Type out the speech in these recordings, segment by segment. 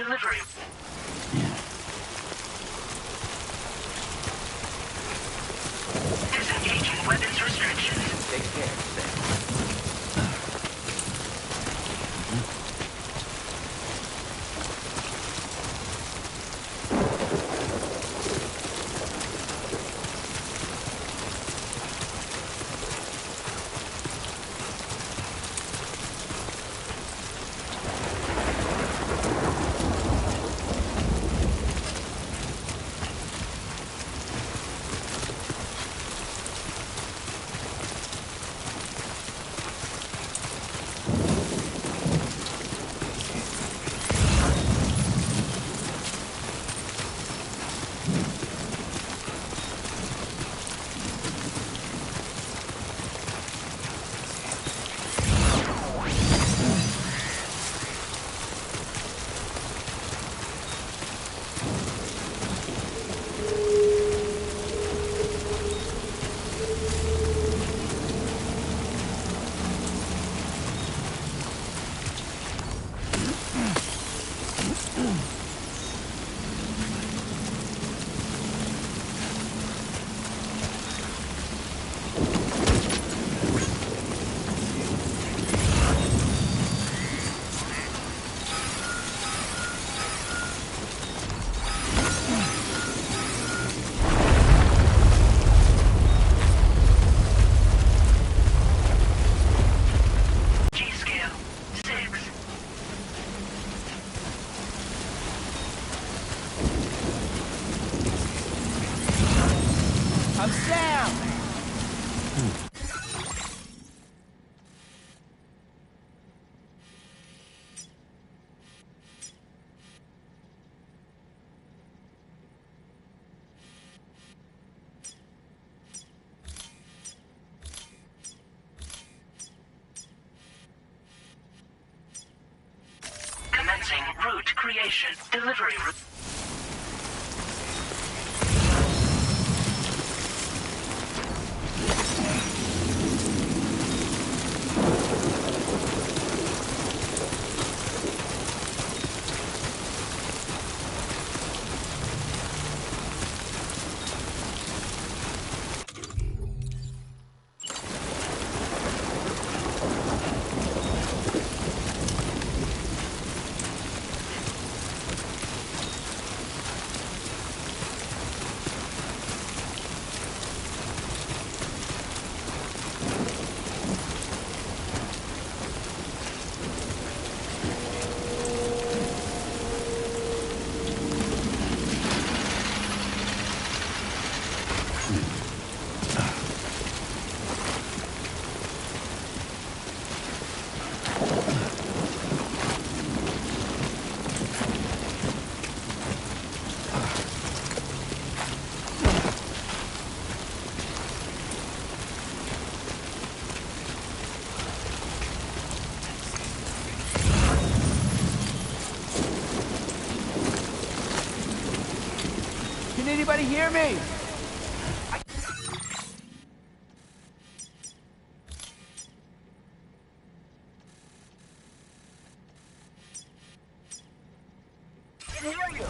delivery. Disengaging weapons restrictions. Take care, Sam. G-scale 6. I'm Sam! Commencing route creation. Delivery route. Can anybody hear me? I can hear you.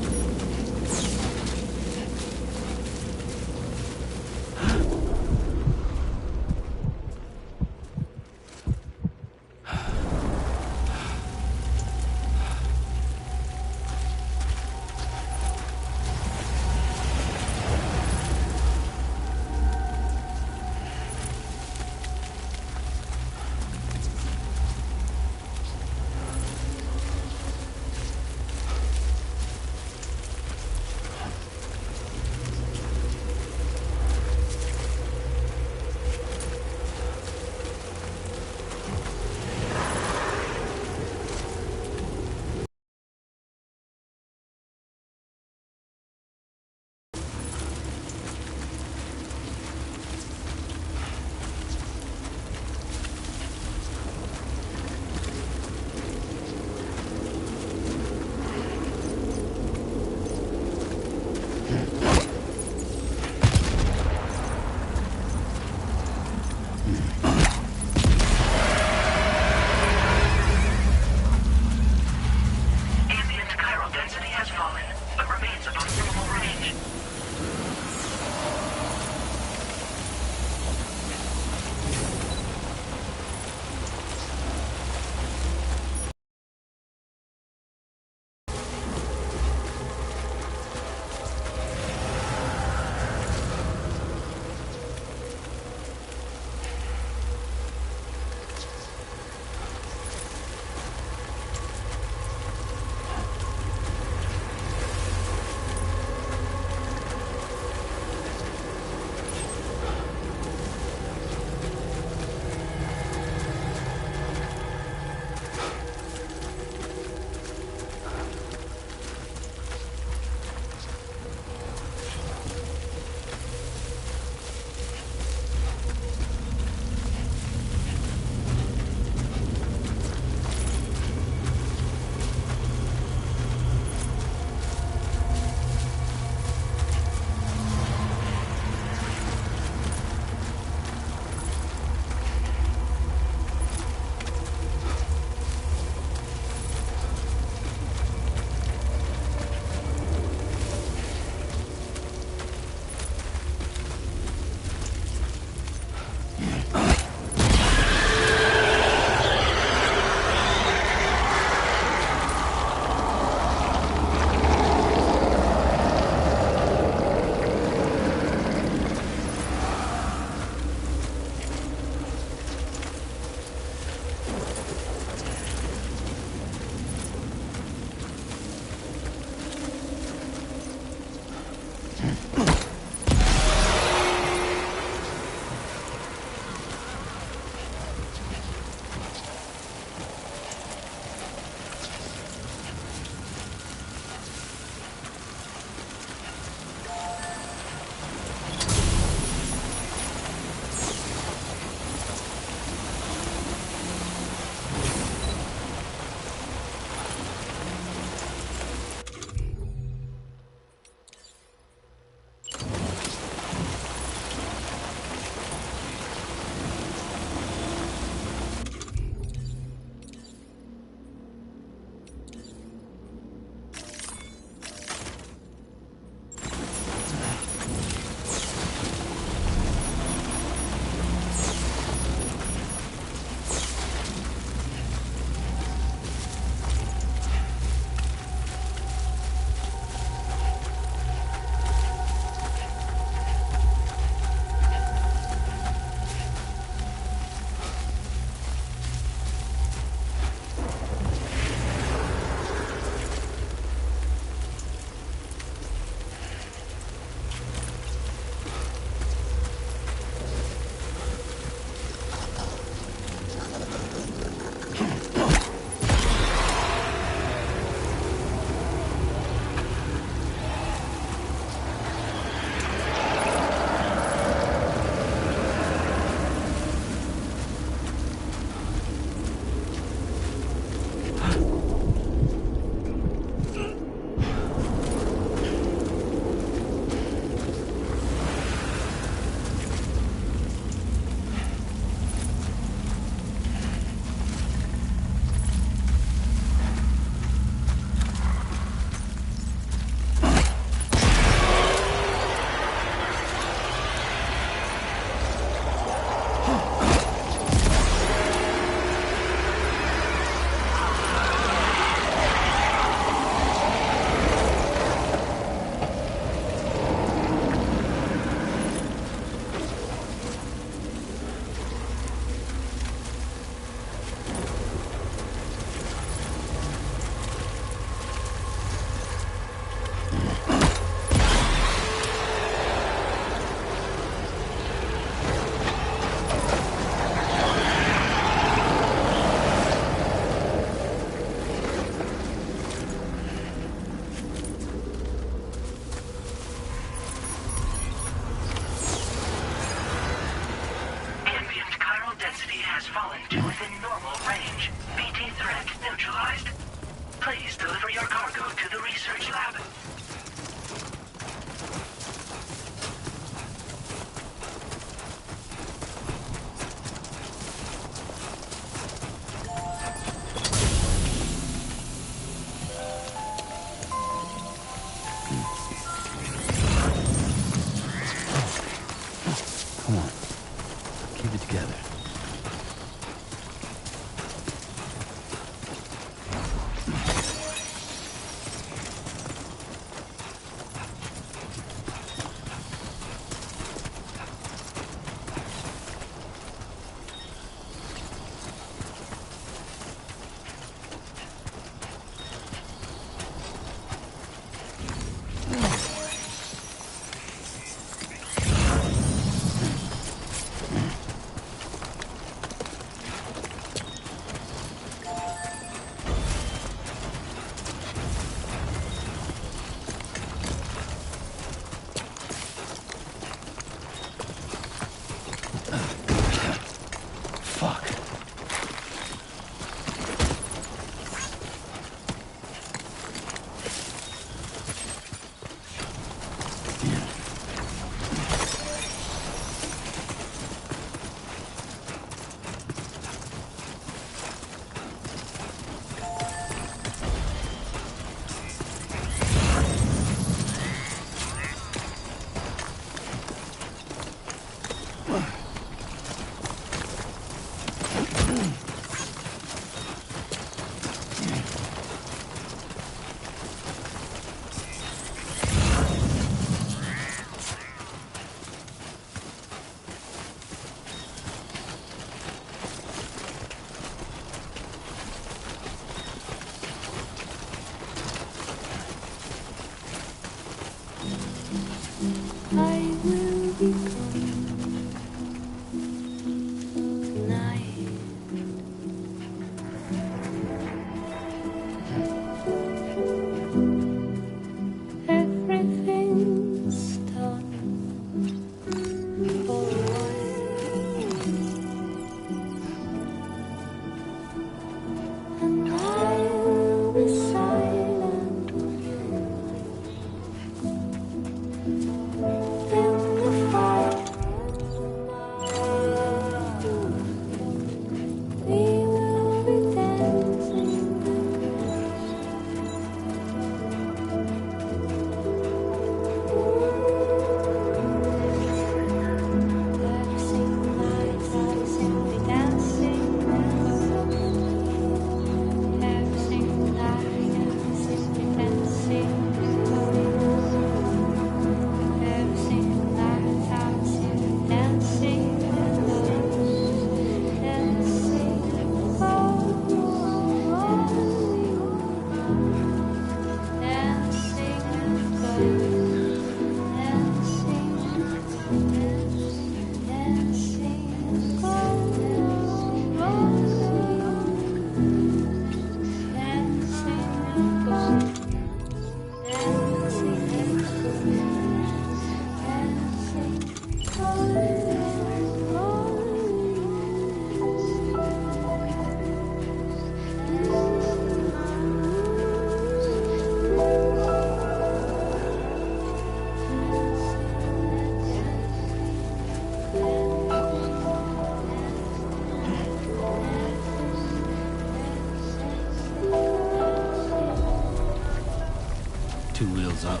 2 wheels up.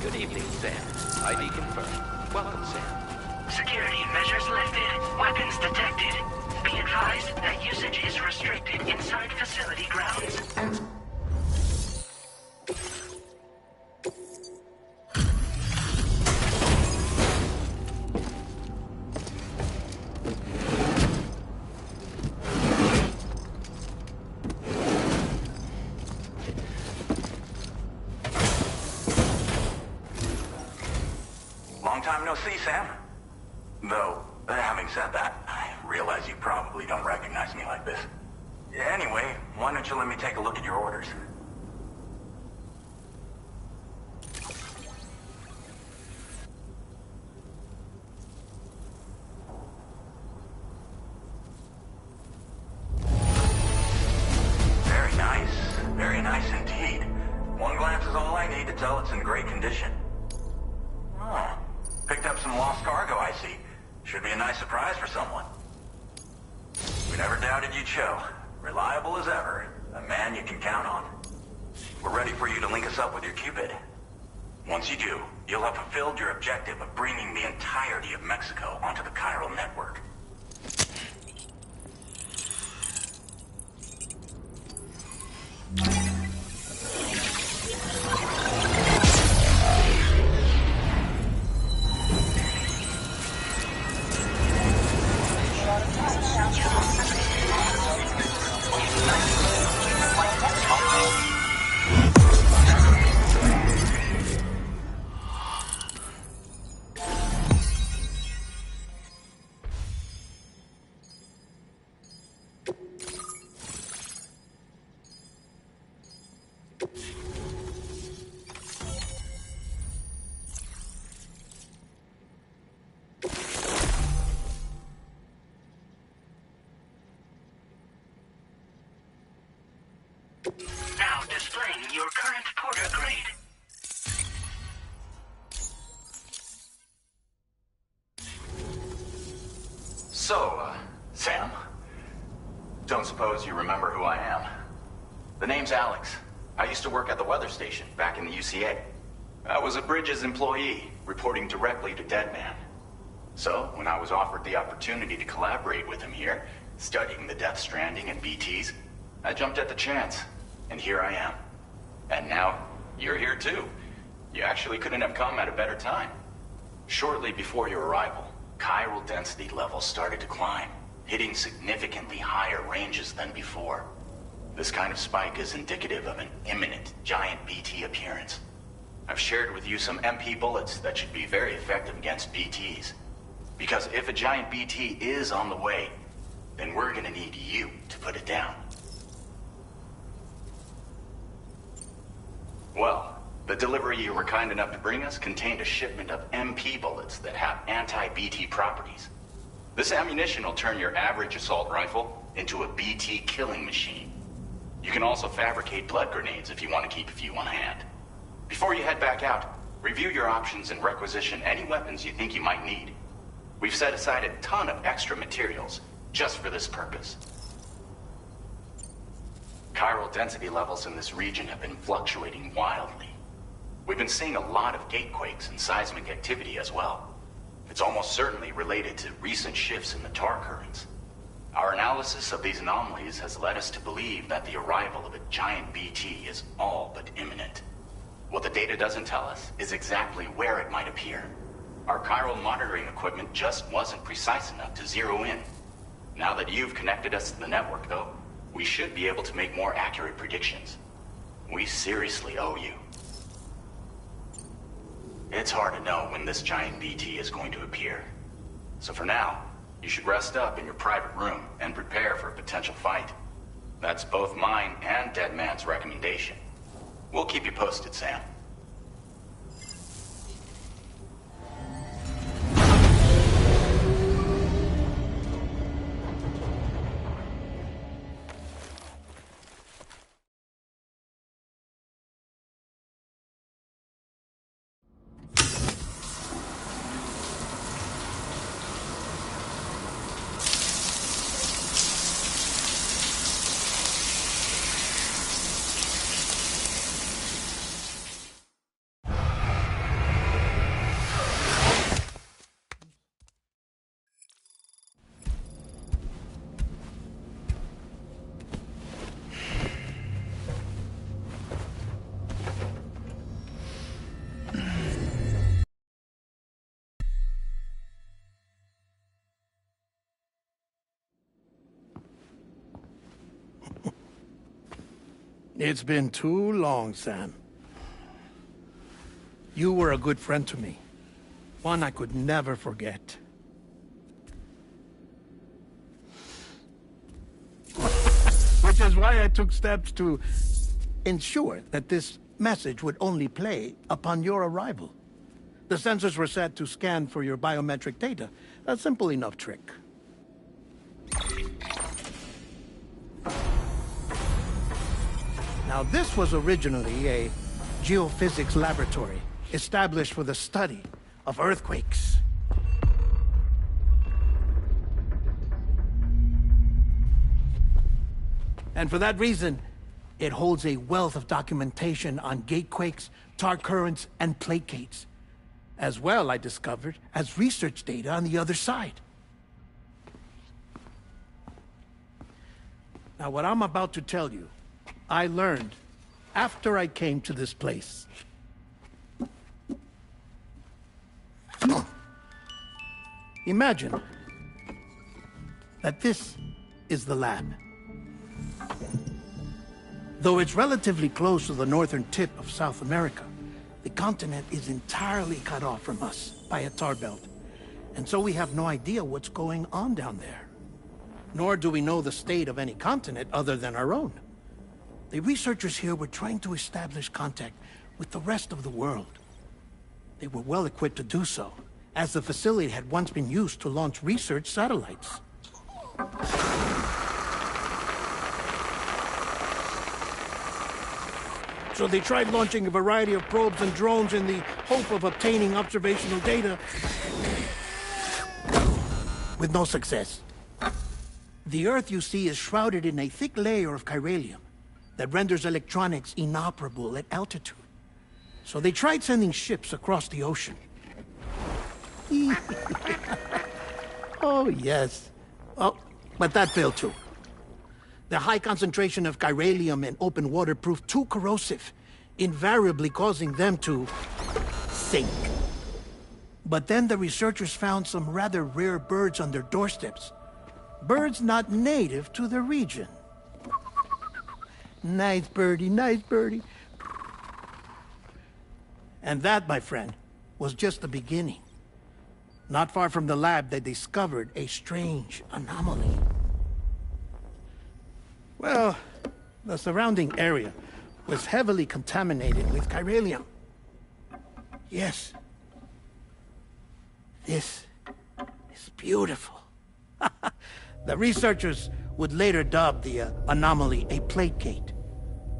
Good evening, Sam. ID confirmed. Welcome, Sam. Security measures lifted. Weapons detected. Be advised that usage is restricted inside facility grounds. Long time no see, Sam. Though, having said that, I realize you probably don't recognize me like this. Anyway, why don't you let me take a look at your orders? Very nice indeed. One glance is all I need to tell it's in great condition. Oh, picked up some lost cargo, I see. Should be a nice surprise for someone. We never doubted you'd show. Reliable as ever. A man you can count on. We're ready for you to link us up with your Cupid. Once you do, you'll have fulfilled your objective of bringing the entirety of Mexico onto the chiral network. Now displaying your current porter grade. So, Sam, don't suppose you remember who I am? The name's Alex. I used to work at the weather station back in the UCA. I was a Bridges employee, reporting directly to Deadman. So, when I was offered the opportunity to collaborate with him here, studying the Death Stranding and BTs, I jumped at the chance, and here I am. And now, you're here too. You actually couldn't have come at a better time. Shortly before your arrival, chiral density levels started to climb, hitting significantly higher ranges than before. This kind of spike is indicative of an imminent giant BT appearance. I've shared with you some MP bullets that should be very effective against BTs. Because if a giant BT is on the way, then we're gonna need you to put it down. Well, the delivery you were kind enough to bring us contained a shipment of MP bullets that have anti-BT properties. This ammunition will turn your average assault rifle into a BT killing machine. You can also fabricate blood grenades if you want to keep a few on hand. Before you head back out, review your options and requisition any weapons you think you might need. We've set aside a ton of extra materials just for this purpose. Chiral density levels in this region have been fluctuating wildly. We've been seeing a lot of gatequakes and seismic activity as well. It's almost certainly related to recent shifts in the tar currents. Our analysis of these anomalies has led us to believe that the arrival of a giant BT is all but imminent. What the data doesn't tell us is exactly where it might appear. Our chiral monitoring equipment just wasn't precise enough to zero in. Now that you've connected us to the network, though, we should be able to make more accurate predictions. We seriously owe you. It's hard to know when this giant BT is going to appear. So for now, you should rest up in your private room and prepare for a potential fight. That's both mine and Deadman's recommendation. We'll keep you posted, Sam. It's been too long, Sam. You were a good friend to me. One I could never forget. Which is why I took steps to ensure that this message would only play upon your arrival. The sensors were set to scan for your biometric data. A simple enough trick. Now, this was originally a geophysics laboratory established for the study of earthquakes. And for that reason, it holds a wealth of documentation on gatequakes, tar currents, and placates. As well, I discovered, as research data on the other side. Now, what I'm about to tell you, I learned after I came to this place. Imagine that this is the lab. Though it's relatively close to the northern tip of South America, the continent is entirely cut off from us by a tar belt. And so we have no idea what's going on down there. Nor do we know the state of any continent other than our own. The researchers here were trying to establish contact with the rest of the world. They were well equipped to do so, as the facility had once been used to launch research satellites. So they tried launching a variety of probes and drones in the hope of obtaining observational data, with no success. The Earth, you see, is shrouded in a thick layer of chiralium that renders electronics inoperable at altitude. So they tried sending ships across the ocean. Oh, yes. Oh, but that failed too. The high concentration of chiralium in open water proved too corrosive, invariably causing them to sink. But then the researchers found some rather rare birds on their doorsteps. Birds not native to the region. Nice birdie, nice birdie. And that, my friend, was just the beginning. Not far from the lab, they discovered a strange anomaly. Well, the surrounding area was heavily contaminated with chiralium. Yes. This is beautiful. The researchers would later dub the anomaly a plate gate.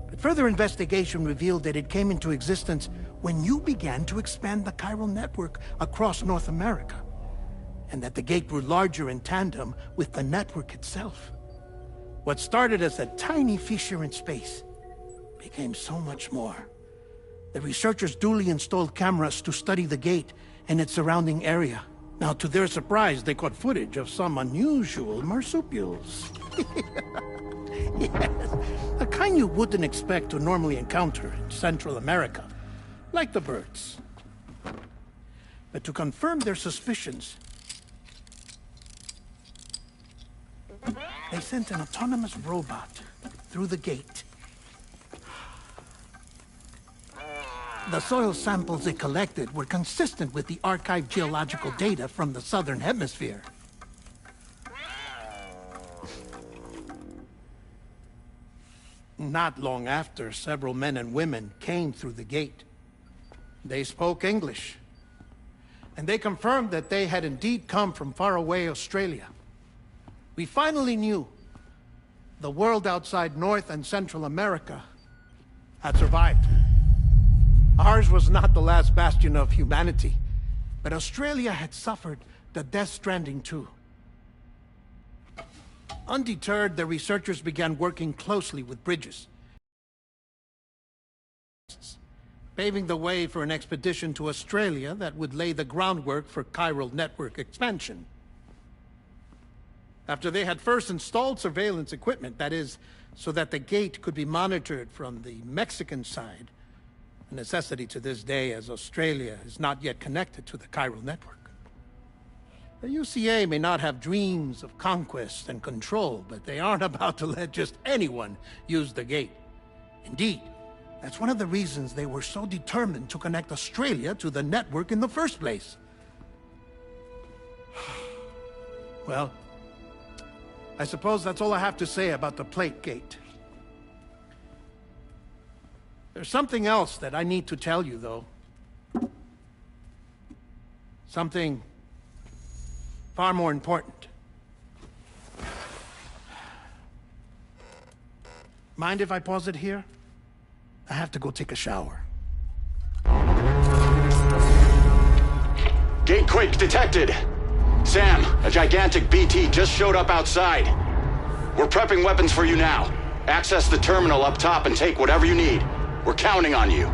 But further investigation revealed that it came into existence when you began to expand the chiral network across North America, and that the gate grew larger in tandem with the network itself. What started as a tiny fissure in space became so much more. The researchers duly installed cameras to study the gate and its surrounding area. Now, to their surprise, they caught footage of some unusual marsupials. Yes, a kind you wouldn't expect to normally encounter in Central America, like the birds. But to confirm their suspicions, they sent an autonomous robot through the gate. The soil samples it collected were consistent with the archived geological data from the southern hemisphere. Not long after, several men and women came through the gate. They spoke English, and they confirmed that they had indeed come from faraway Australia. We finally knew the world outside North and Central America had survived. Ours was not the last bastion of humanity, but Australia had suffered the death stranding too. Undeterred, the researchers began working closely with Bridges, paving the way for an expedition to Australia that would lay the groundwork for chiral network expansion. After they had first installed surveillance equipment, that is, so that the gate could be monitored from the Mexican side, a necessity to this day as Australia is not yet connected to the chiral network. The UCA may not have dreams of conquest and control, but they aren't about to let just anyone use the gate. Indeed, that's one of the reasons they were so determined to connect Australia to the network in the first place. Well, I suppose that's all I have to say about the Plate Gate. There's something else that I need to tell you, though. Something far more important. Mind if I pause it here? I have to go take a shower. Gate quake detected. Sam, a gigantic BT just showed up outside. We're prepping weapons for you now. Access the terminal up top and take whatever you need. We're counting on you.